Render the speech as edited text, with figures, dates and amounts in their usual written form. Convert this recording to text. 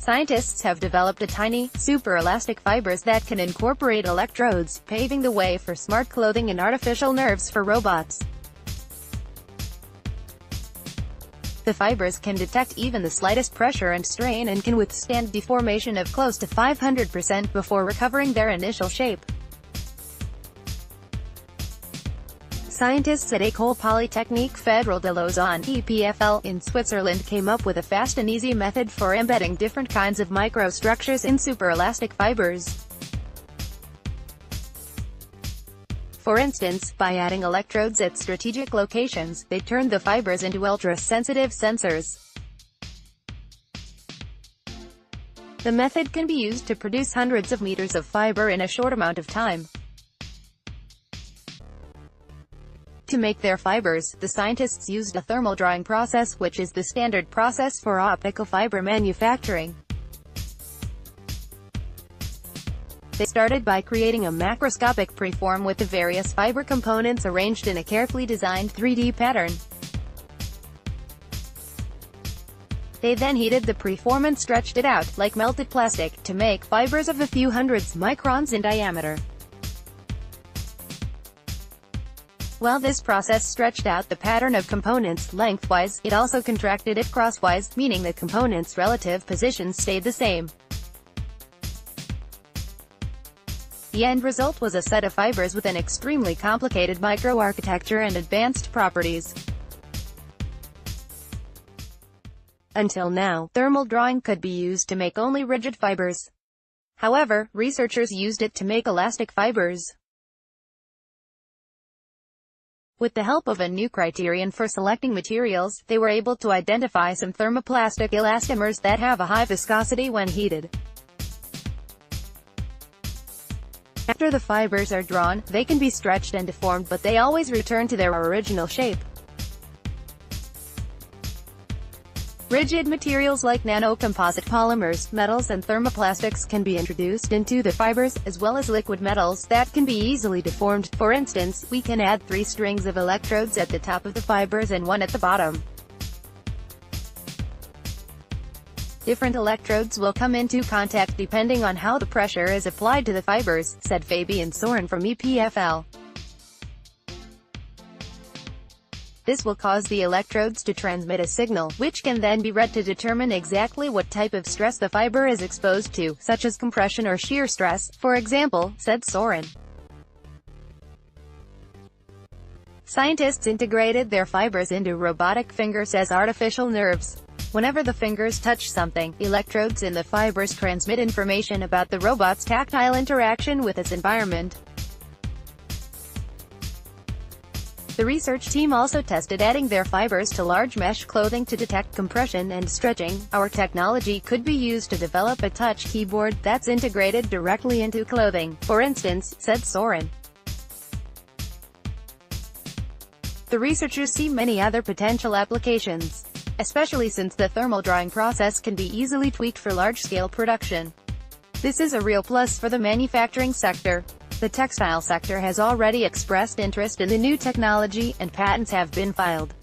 Scientists have developed a tiny, super-elastic fibers that can incorporate electrodes, paving the way for smart clothing and artificial nerves for robots. The fibers can detect even the slightest pressure and strain and can withstand deformation of close to 500% before recovering their initial shape. Scientists at Ecole Polytechnique Federale de Lausanne, EPFL, in Switzerland came up with a fast and easy method for embedding different kinds of microstructures in superelastic fibers. For instance, by adding electrodes at strategic locations, they turned the fibers into ultra-sensitive sensors. The method can be used to produce hundreds of meters of fiber in a short amount of time. To make their fibers, the scientists used a thermal drying process, which is the standard process for optical fiber manufacturing. They started by creating a macroscopic preform with the various fiber components arranged in a carefully designed 3D pattern. They then heated the preform and stretched it out, like melted plastic, to make fibers of a few hundreds microns in diameter. While this process stretched out the pattern of components lengthwise, it also contracted it crosswise, meaning the components' relative positions stayed the same. The end result was a set of fibers with an extremely complicated microarchitecture and advanced properties. Until now, thermal drawing could be used to make only rigid fibers. However, researchers used it to make elastic fibers. With the help of a new criterion for selecting materials, they were able to identify some thermoplastic elastomers that have a high viscosity when heated. After the fibers are drawn, they can be stretched and deformed, but they always return to their original shape. Rigid materials like nanocomposite polymers, metals and thermoplastics can be introduced into the fibers, as well as liquid metals that can be easily deformed. For instance, we can add 3 strings of electrodes at the top of the fibers and 1 at the bottom. Different electrodes will come into contact depending on how the pressure is applied to the fibers, said Fabian Soren from EPFL. This will cause the electrodes to transmit a signal, which can then be read to determine exactly what type of stress the fiber is exposed to, such as compression or shear stress, for example, said Soren. Scientists integrated their fibers into robotic fingers as artificial nerves. Whenever the fingers touch something, electrodes in the fibers transmit information about the robot's tactile interaction with its environment. The research team also tested adding their fibers to large mesh clothing to detect compression and stretching. Our technology could be used to develop a touch keyboard that's integrated directly into clothing, for instance, said Soren. The researchers see many other potential applications, especially since the thermal drying process can be easily tweaked for large-scale production. This is a real plus for the manufacturing sector. The textile sector has already expressed interest in the new technology, and patents have been filed.